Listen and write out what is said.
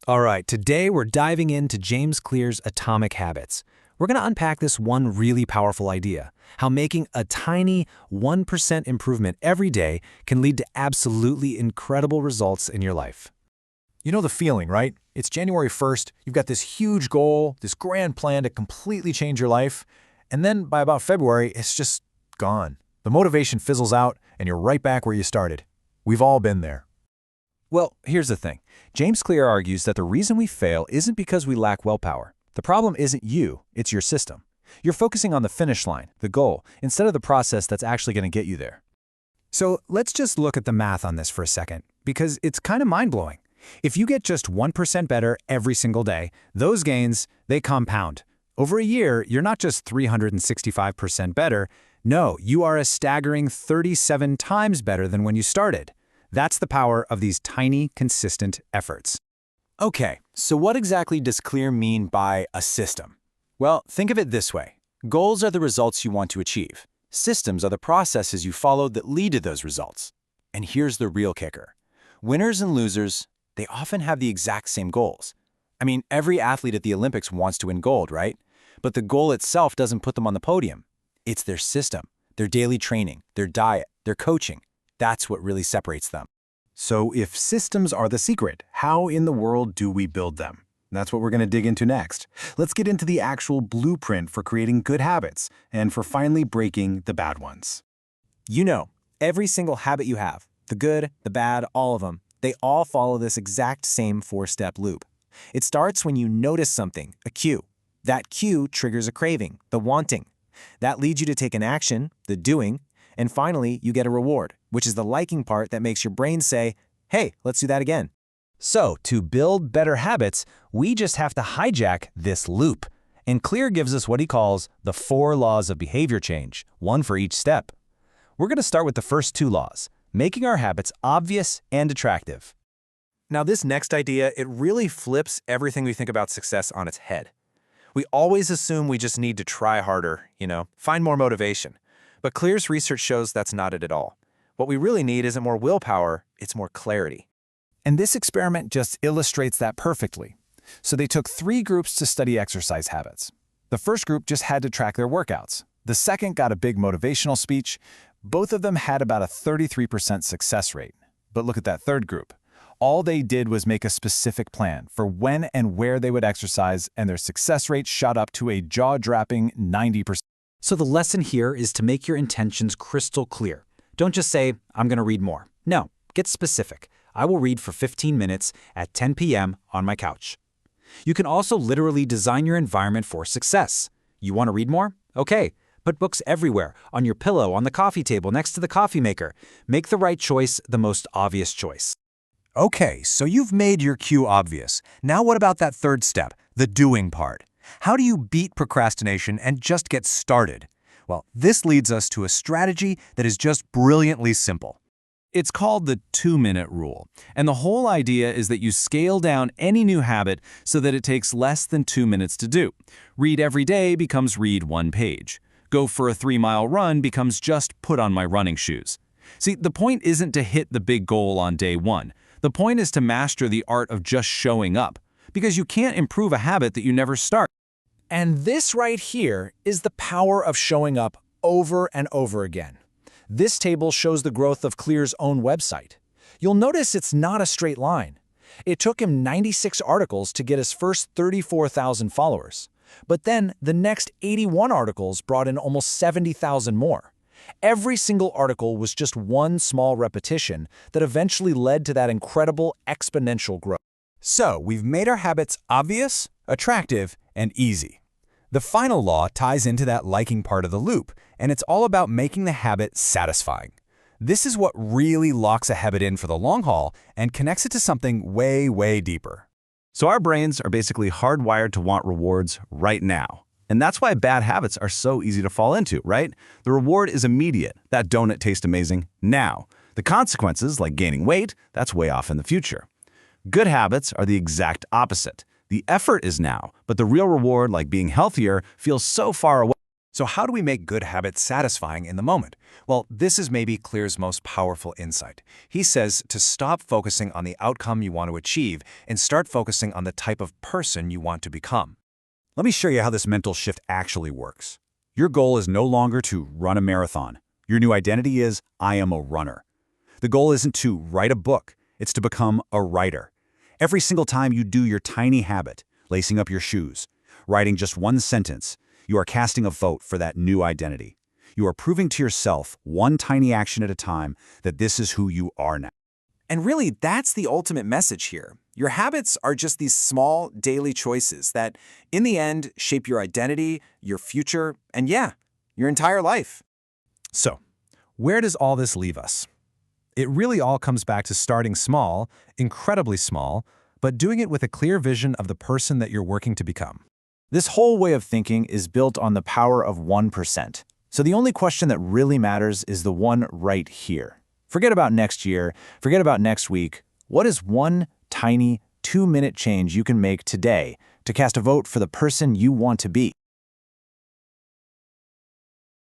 All right, today we're diving into James Clear's Atomic Habits. We're going to unpack this one really powerful idea, how making a tiny 1% improvement every day can lead to absolutely incredible results in your life. You know the feeling, right? It's January 1st, you've got this huge goal, this grand plan to completely change your life, and then by about February, it's just gone. The motivation fizzles out, and you're right back where you started. We've all been there. Well, here's the thing. James Clear argues that the reason we fail isn't because we lack willpower. The problem isn't you, it's your system. You're focusing on the finish line, the goal, instead of the process that's actually going to get you there. So let's just look at the math on this for a second, because it's kind of mind-blowing. If you get just 1% better every single day, those gains, they compound. Over a year, you're not just 365% better. No, you are a staggering 37 times better than when you started. That's the power of these tiny, consistent efforts. Okay, so what exactly does Clear mean by a system? Well, think of it this way. Goals are the results you want to achieve. Systems are the processes you follow that lead to those results. And here's the real kicker. Winners and losers, they often have the exact same goals. I mean, every athlete at the Olympics wants to win gold, right? But the goal itself doesn't put them on the podium. It's their system, their daily training, their diet, their coaching. That's what really separates them. So if systems are the secret, how in the world do we build them? That's what we're going to dig into next. Let's get into the actual blueprint for creating good habits and for finally breaking the bad ones. You know, every single habit you have, the good, the bad, all of them, they all follow this exact same four-step loop. It starts when you notice something, a cue. That cue triggers a craving, the wanting. That leads you to take an action, the doing, and finally, you get a reward, which is the liking part that makes your brain say, hey, let's do that again. So, to build better habits, we just have to hijack this loop. And Clear gives us what he calls the 4 laws of behavior change, one for each step. We're going to start with the first 2 laws, making our habits obvious and attractive. Now, this next idea, it really flips everything we think about success on its head. We always assume we just need to try harder, find more motivation. But Clear's research shows that's not it at all. What we really need isn't more willpower, it's more clarity. And this experiment just illustrates that perfectly. So they took 3 groups to study exercise habits. The first group just had to track their workouts. The second got a big motivational speech. Both of them had about a 33% success rate. But look at that third group. All they did was make a specific plan for when and where they would exercise, and their success rate shot up to a jaw-dropping 90%. So the lesson here is to make your intentions crystal clear. Don't just say, I'm going to read more. No, get specific. I will read for 15 minutes at 10 p.m. on my couch. You can also literally design your environment for success. You want to read more? Okay, put books everywhere, on your pillow, on the coffee table, next to the coffee maker. Make the right choice the most obvious choice. Okay, so you've made your cue obvious. Now what about that third step, the doing part? How do you beat procrastination and just get started? Well, this leads us to a strategy that is just brilliantly simple. It's called the 2-minute rule, and the whole idea is that you scale down any new habit so that it takes less than 2 minutes to do. Read every day becomes read 1 page. Go for a 3-mile run becomes just put on my running shoes. See, the point isn't to hit the big goal on day 1. The point is to master the art of just showing up, because you can't improve a habit that you never start. And this right here is the power of showing up over and over again. This table shows the growth of Clear's own website. You'll notice it's not a straight line. It took him 96 articles to get his first 34,000 followers. But then the next 81 articles brought in almost 70,000 more. Every single article was just one small repetition that eventually led to that incredible exponential growth. So we've made our habits obvious, attractive, and easy. The final law ties into that liking part of the loop, and it's all about making the habit satisfying. This is what really locks a habit in for the long haul and connects it to something way, way deeper. So our brains are basically hardwired to want rewards right now. And that's why bad habits are so easy to fall into, right? The reward is immediate. That donut tastes amazing now. The consequences, like gaining weight, that's way off in the future. Good habits are the exact opposite. The effort is now, but the real reward, like being healthier, feels so far away. So how do we make good habits satisfying in the moment? Well, this is maybe Clear's most powerful insight. He says to stop focusing on the outcome you want to achieve and start focusing on the type of person you want to become. Let me show you how this mental shift actually works. Your goal is no longer to run a marathon. Your new identity is, I am a runner. The goal isn't to write a book, it's to become a writer. Every single time you do your tiny habit, lacing up your shoes, writing just one sentence, you are casting a vote for that new identity. You are proving to yourself, one tiny action at a time, that this is who you are now. And really, that's the ultimate message here. Your habits are just these small, daily choices that, in the end, shape your identity, your future, and yeah, your entire life. So, where does all this leave us? It really all comes back to starting small, incredibly small, but doing it with a clear vision of the person that you're working to become. This whole way of thinking is built on the power of 1%. So the only question that really matters is the one right here. Forget about next year, forget about next week. What is one tiny 2-minute change you can make today to cast a vote for the person you want to be?